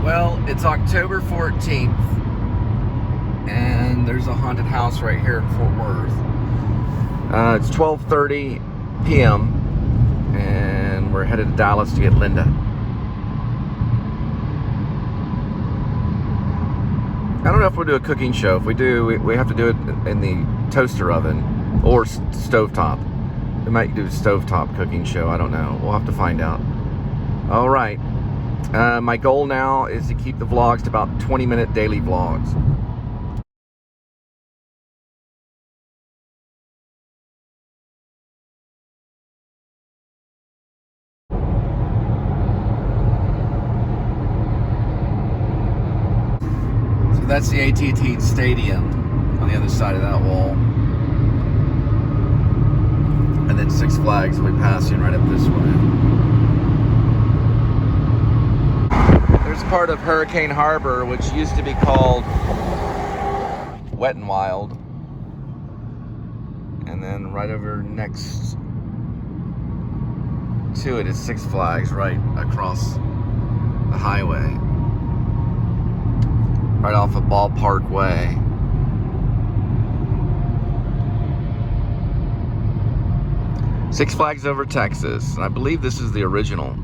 Well, it's October 14th, and there's a haunted house right here in Fort Worth. It's 12:30 p.m., and we're headed to Dallas to get Linda. I don't know if we'll do a cooking show. If we do, we have to do it in the toaster oven or stovetop. We might do a stovetop cooking show. I don't know. We'll have to find out. All right. My goal now is to keep the vlogs to about 20-minute daily vlogs. So that's the AT&T Stadium on the other side of that wall. And then Six Flags will be passing right up this way. There's part of Hurricane Harbor, which used to be called Wet and Wild. And then right over next to it is Six Flags, right across the highway. Right off of Ballpark Way. Six Flags Over Texas. And I believe this is the original.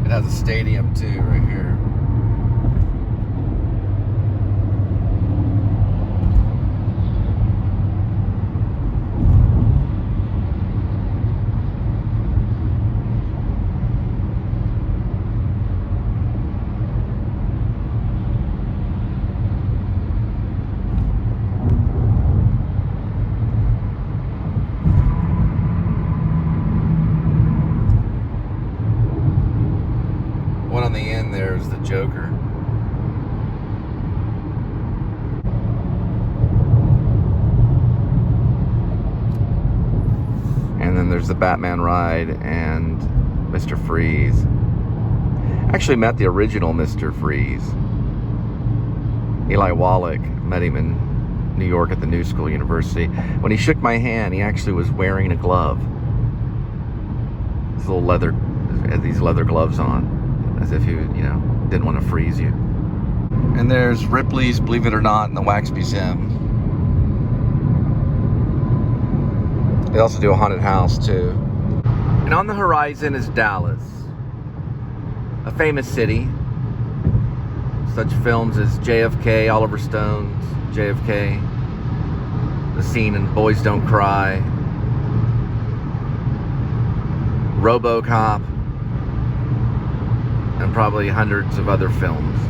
It has a stadium too, right here. One on the end there is the Joker. And then there's the Batman ride and Mr. Freeze. I actually met the original Mr. Freeze. Eli Wallach, met him in New York at the New School University. When he shook my hand, he actually was wearing a glove. These little leather gloves on. As if he, didn't want to freeze you. And there's Ripley's Believe It or Not in the Wax Museum. They also do a haunted house too. And on the horizon is Dallas, a famous city. Such films as JFK, Oliver Stone's JFK, the scene in Boys Don't Cry, RoboCop, and probably hundreds of other films.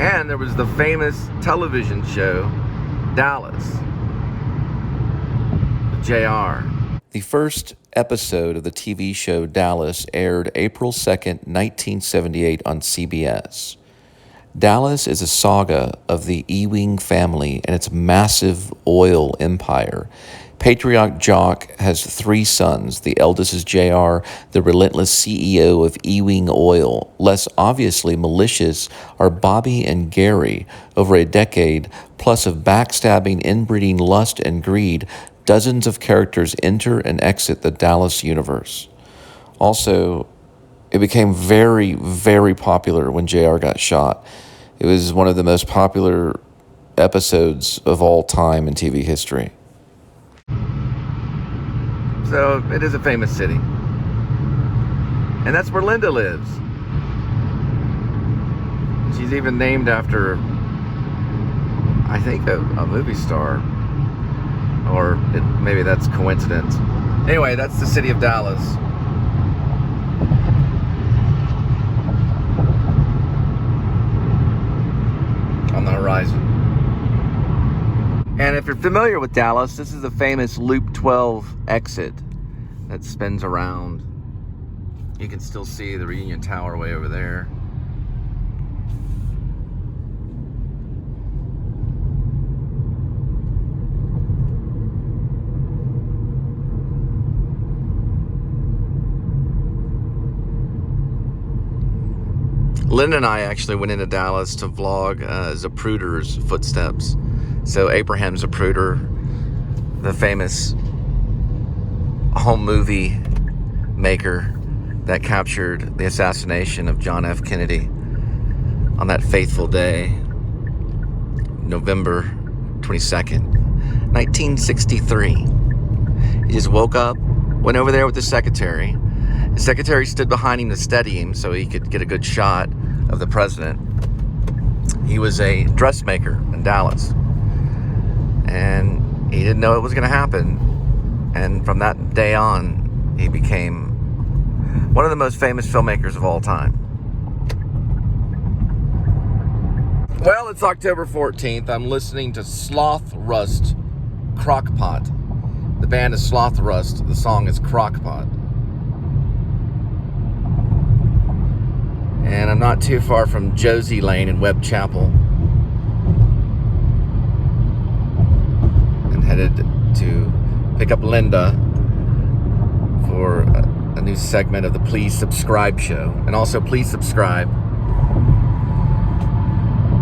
And there was the famous television show, Dallas, with JR. The first episode of the TV show Dallas aired April 2nd, 1978 on CBS. Dallas is a saga of the Ewing family and its massive oil empire. Patriarch Jock has 3 sons. The eldest is JR, the relentless CEO of Ewing Oil. Less obviously malicious are Bobby and Gary. Over a decade plus of backstabbing, inbreeding, lust, and greed, dozens of characters enter and exit the Dallas universe. Also, it became very, very popular when JR got shot. It was one of the most popular episodes of all time in TV history. So it is a famous city. And that's where Linda lives. She's even named after, I think, a movie star. Or maybe that's coincidence. Anyway, that's the city of Dallas. On the horizon. And if you're familiar with Dallas, this is the famous Loop 12 exit that spins around. You can still see the Reunion Tower way over there. Linda and I actually went into Dallas to vlog Zapruder's footsteps. So Abraham Zapruder, the famous home movie maker that captured the assassination of John F. Kennedy on that fateful day, November 22nd, 1963. He just woke up, went over there with the secretary. The secretary stood behind him to steady him so he could get a good shot of the president. He was a dressmaker in Dallas, and he didn't know it was going to happen. And from that day on, he became one of the most famous filmmakers of all time. Well, it's October 14th. I'm listening to Sloth Rust Crockpot. The band is Sloth Rust. The song is Crockpot. And I'm not too far from Josie Lane in Webb Chapel. And headed to pick up Linda for a new segment of the Please Subscribe show. And also, please subscribe.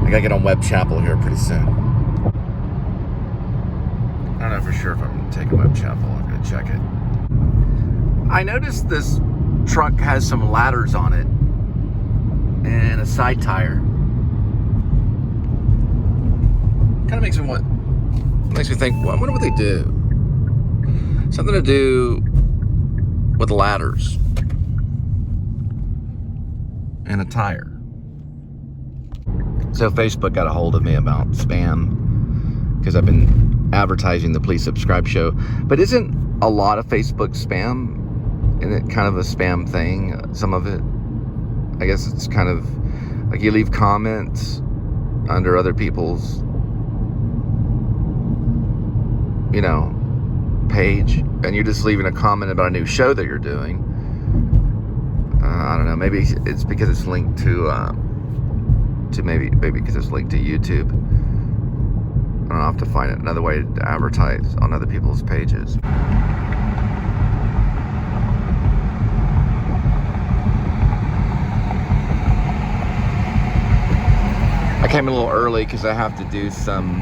I gotta get on Webb Chapel here pretty soon. I don't know for sure if I'm taking Webb Chapel. I'm gonna check it. I noticed this truck has some ladders on it and a side tire. Kind of makes me think, well, I wonder what they do. Something to do with ladders and a tire. So Facebook got a hold of me about spam because I've been advertising the Please Subscribe show. But isn't a lot of Facebook spam? Isn't it kind of a spam thing? Some of it, I guess it's kind of like you leave comments under other people's, page, and you're just leaving a comment about a new show that you're doing. I don't know. Maybe it's because it's linked to maybe because it's linked to YouTube. I don't know, I'll have to find another way to advertise on other people's pages. I came a little early because I have to do some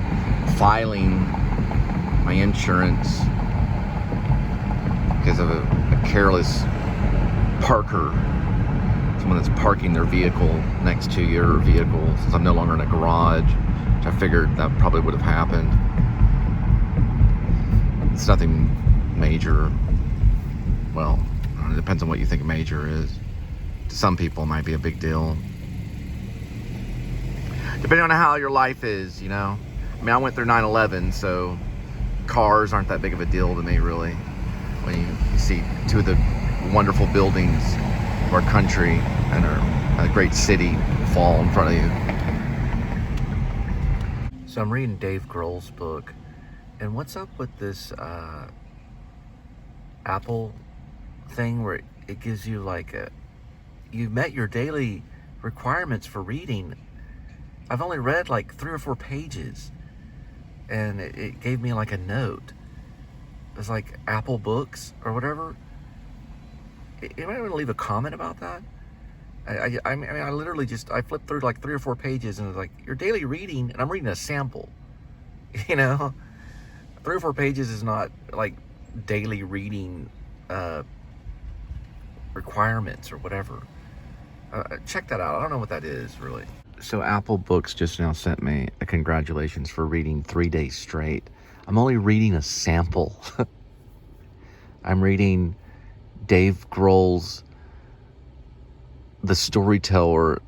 filing my insurance because of a careless parker, someone that's parking their vehicle next to your vehicle, since I'm no longer in a garage, which I figured that probably would have happened. It's nothing major. Well, I don't know, it depends on what you think major is. To some people, it might be a big deal. Depending on how your life is, I mean, I went through 9/11, so cars aren't that big of a deal to me, really. When you see two of the wonderful buildings of our country and a great city fall in front of you. So I'm reading Dave Grohl's book, and what's up with this Apple thing where it gives you you've met your daily requirements for reading. I've only read 3 or 4 pages, and it gave me a note. It's like Apple Books or whatever. You might want to leave a comment about that. I mean, I literally I flipped through 3 or 4 pages, and it's like, your daily reading, and I'm reading a sample. 3 or 4 pages is not daily reading requirements or whatever. Check that out. I don't know what that is, really. So Apple Books just now sent me a congratulations for reading 3 days straight. I'm only reading a sample. I'm reading Dave Grohl's The Storyteller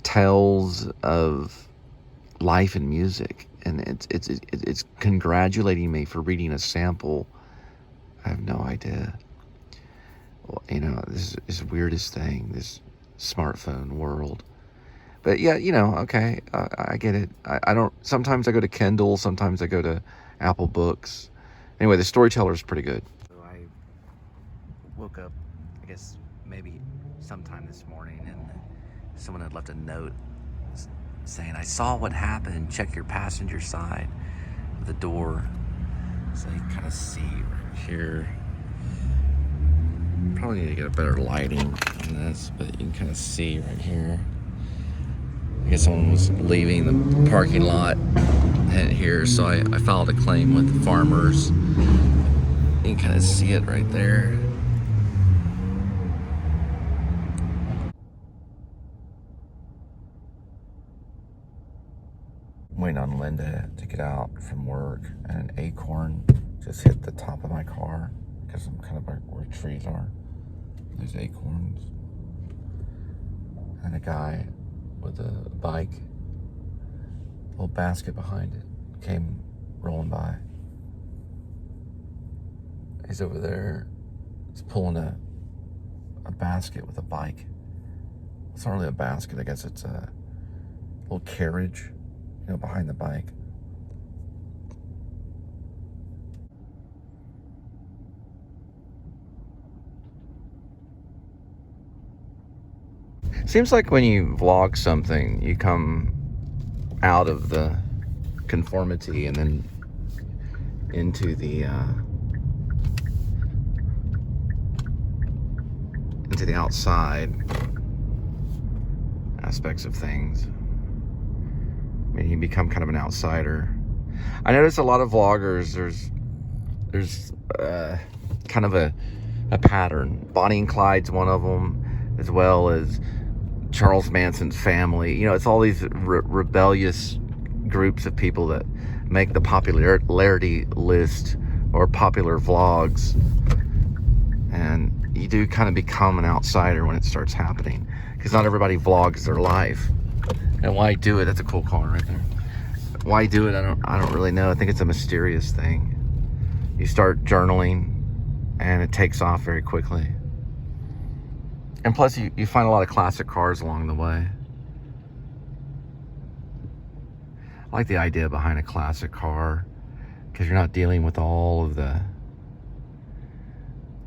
Tales of Life and Music, and it's congratulating me for reading a sample. I have no idea. Well, this is the weirdest thing, this smartphone world. But yeah, okay, I get it. I don't, sometimes I go to Kindle, sometimes I go to Apple Books. Anyway, The Storyteller is pretty good. So I woke up, I guess maybe sometime this morning, and someone had left a note saying, I saw what happened, check your passenger side of the door. So you kind of see right here. Probably need to get a better lighting on this, but you can kind of see right here. I guess someone was leaving the parking lot here, so I filed a claim with the farmers. You can kind of see it right there. I'm waiting on Linda to get out from work, and an acorn just hit the top of my car because I'm kind of where trees are. There's acorns. And a guy with a bike, a little basket behind it, came rolling by. He's over there. He's pulling a basket with a bike. It's not really a basket. I guess it's a little carriage, behind the bike. Seems like when you vlog something, you come out of the conformity and then into the outside aspects of things. I mean, you become kind of an outsider. I notice a lot of vloggers, there's kind of a pattern. Bonnie and Clyde's one of them, as well as Charles Manson's family. It's all these rebellious groups of people that make the popularity list or popular vlogs, and you do kind of become an outsider when it starts happening, because not everybody vlogs their life. And why do it? That's a cool car right there. Why do it? I don't really know. I think it's a mysterious thing. You start journaling and it takes off very quickly. And plus you find a lot of classic cars along the way. I like the idea behind a classic car, because you're not dealing with all of the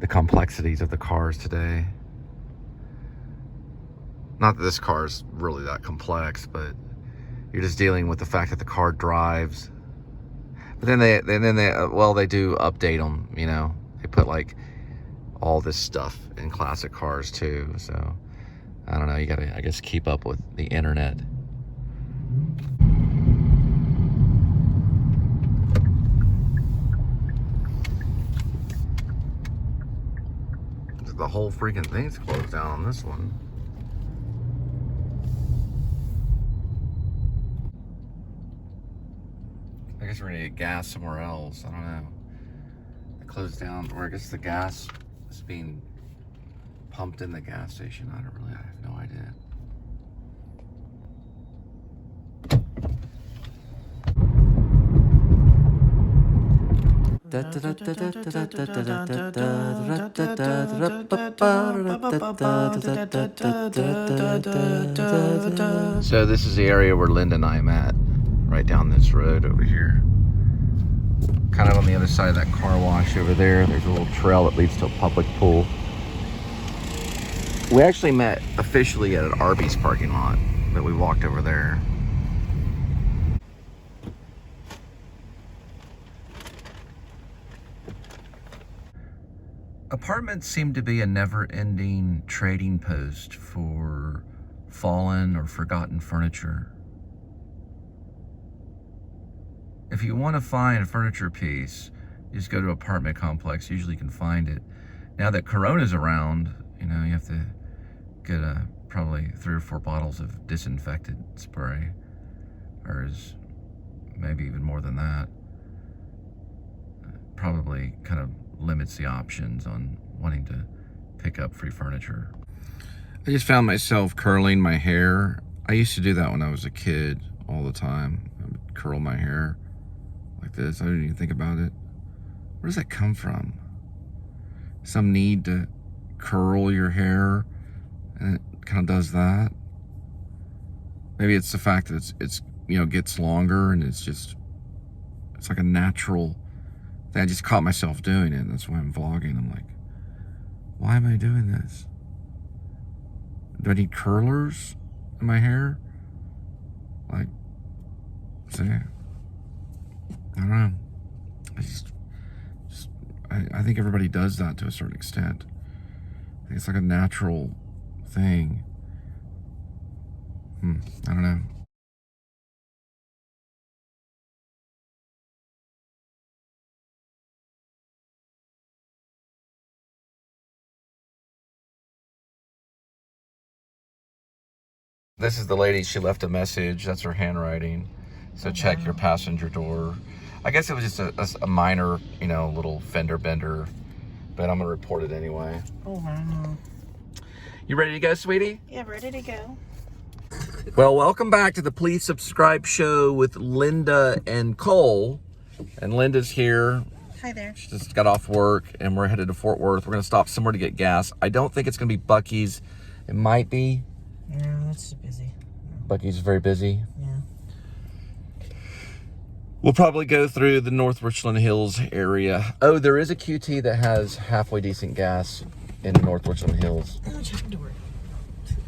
complexities of the cars today. Not that this car is really that complex, but you're just dealing with the fact that the car drives. But then they do update them. They put like all this stuff in classic cars too. So I don't know. You gotta, I guess, keep up with the internet. The whole freaking thing's closed down on this one. I guess we're gonna get gas somewhere else. I don't know. It closed down, or I guess the gas is being pumped in the gas station. I have no idea. So this is the area where Linda and I met, right down this road over here. Kind of on the other side of that car wash over there. There's a little trail that leads to a public pool. We actually met officially at an Arby's parking lot, but we walked over there. Apartments seem to be a never-ending trading post for fallen or forgotten furniture. If you want to find a furniture piece, you just go to an apartment complex. Usually you can find it. Now that Corona's around, you have to get probably 3 or 4 bottles of disinfectant spray, or maybe even more than that. Probably kind of limits the options on wanting to pick up free furniture. I just found myself curling my hair. I used to do that when I was a kid all the time. I would curl my hair like this. I didn't even think about it. Where does that come from? Some need to curl your hair, and it kind of does that. Maybe it's the fact that it's gets longer, and it's like a natural thing. I just caught myself doing it. That's why I'm vlogging. I'm like, why am I doing this? Do I need curlers in my hair? Like, see, I don't know. I think everybody does that to a certain extent. It's like a natural thing. I don't know. This is the lady. She left a message. That's her handwriting. So check your passenger door. I guess it was just a minor, little fender bender, but I'm gonna report it anyway. Oh, wow. You ready to go, sweetie? Yeah, ready to go. Well, welcome back to the Please Subscribe show with Linda and Cole. And Linda's here. Hi there. She just got off work, and we're headed to Fort Worth. We're gonna stop somewhere to get gas. I don't think it's gonna be Buc-ee's. It might be. Yeah, it's busy. Buc-ee's very busy. Yeah. We'll probably go through the North Richland Hills area. Oh, there is a QT that has halfway decent gas in North Richland Hills. Oh, check the door.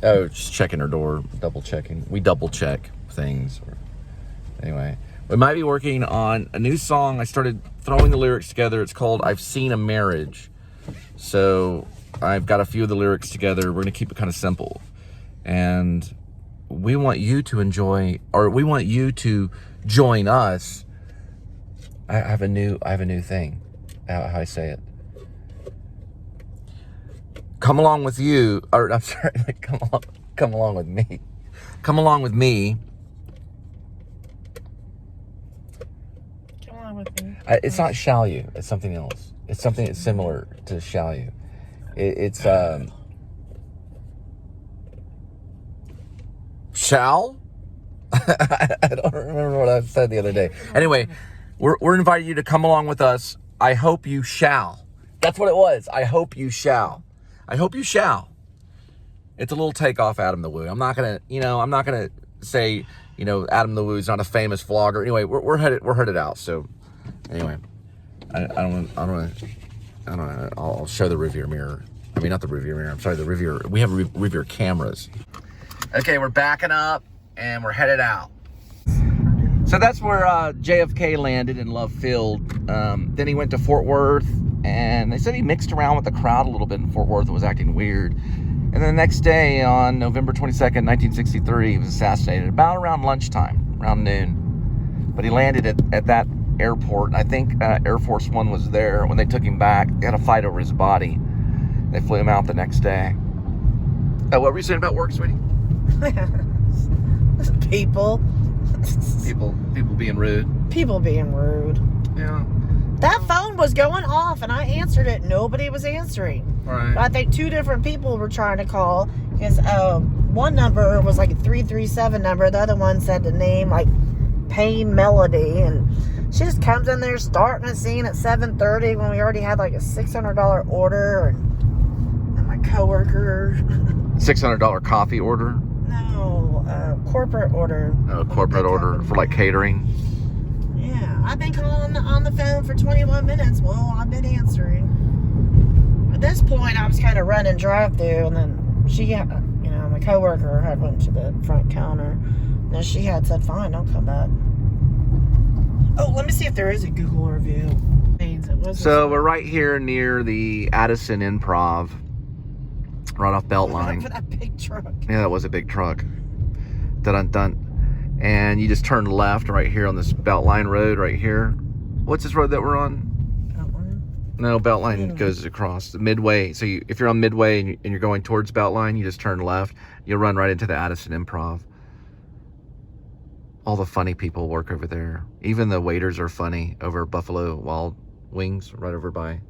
Oh, just checking her door, double checking. We double check things. Anyway, we might be working on a new song. I started throwing the lyrics together. It's called I've Seen a Marriage. So I've got a few of the lyrics together. We're gonna keep it kind of simple. And we want you to enjoy, or we want you to join us. I have a new thing. How I say it. Come along with you, or I'm sorry, come along with me. Come along with me. Come on with me. It's not shall you. It's something else. It's something that's similar to shall you. It's shall? I don't remember what I said the other day. Anyway, we're inviting you to come along with us. I hope you shall. That's what it was. I hope you shall. I hope you shall. It's a little takeoff Adam the Woo. I'm not gonna say, Adam the Woo is not a famous vlogger. Anyway, we're headed out. So anyway, I don't know. I'll show the rearview mirror. I mean, not the rearview mirror. I'm sorry, the rearview. We have rearview cameras. Okay, we're backing up and we're headed out. So that's where JFK landed in Love Field. Then he went to Fort Worth, and they said he mixed around with the crowd a little bit in Fort Worth and was acting weird. And then the next day, on November 22nd, 1963, he was assassinated about around lunchtime, around noon. But he landed at that airport. I think Air Force One was there when they took him back. They had a fight over his body. They flew him out the next day. What were you saying about work, sweetie? People being rude. People being rude. Yeah. That phone was going off, and I answered it. Nobody was answering. Right. I think two different people were trying to call, because one number was like a 337 number. The other one said the name like Pain Melody, and she just comes in there starting a scene at 7:30 when we already had like a $600 order, and my coworker. $600 coffee order? No, corporate order. Oh, corporate order for like catering. Yeah, I've been calling on the phone for 21 minutes. Well, I've been answering. At this point, I was kind of running drive-through, and then she, my coworker had went to the front counter, and then she had said, "Fine, I'll come back." Oh, let me see if there is a Google review. So we're right here near the Addison Improv, right off Beltline. For that big truck. Yeah, that was a big truck. Dun-dun-dun. And you just turn left right here on this Beltline road right here. What's this road that we're on? Beltline? No, Beltline goes across the Midway. So if you're on Midway and you're going towards Beltline, you just turn left. You'll run right into the Addison Improv. All the funny people work over there. Even the waiters are funny over at Buffalo Wild Wings, right over by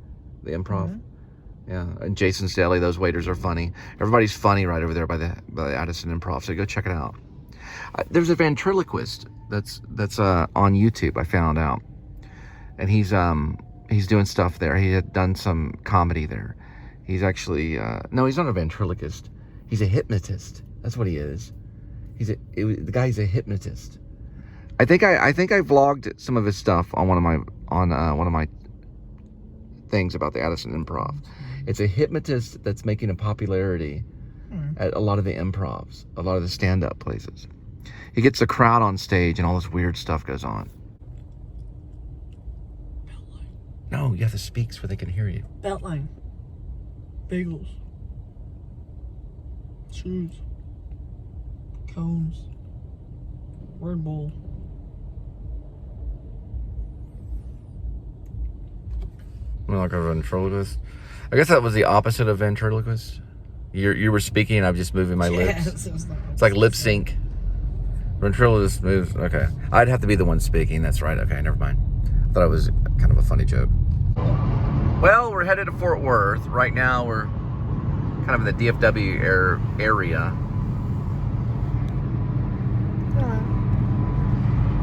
the Improv. Mm-hmm. Yeah, and Jason's Deli, those waiters are funny. Everybody's funny right over there by the Addison Improv. So go check it out. There's a ventriloquist that's on YouTube. I found out, and he's doing stuff there. He had done some comedy there. He's actually no, he's not a ventriloquist. He's a hypnotist. That's what he is. The guy's a hypnotist. I think I vlogged some of his stuff on one of my things about the Addison Improv. It's a hypnotist that's making a popularity at a lot of the improvs, a lot of the stand-up places. He gets a crowd on stage and all this weird stuff goes on. Beltline. No, you have to speak so they can hear you. Beltline. Bagels. Shoes. Combs. Red Bull. I'm like a ventriloquist. I guess that was the opposite of ventriloquist. You were speaking and I'm just moving my lips. It's like lip sync. Ventriloquist moves. Okay. I'd have to be the one speaking. That's right. Okay, never mind. I thought it was kind of a funny joke. Well, we're headed to Fort Worth. Right now, we're kind of in the DFW area.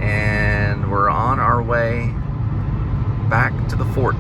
And we're on our way back to the fort.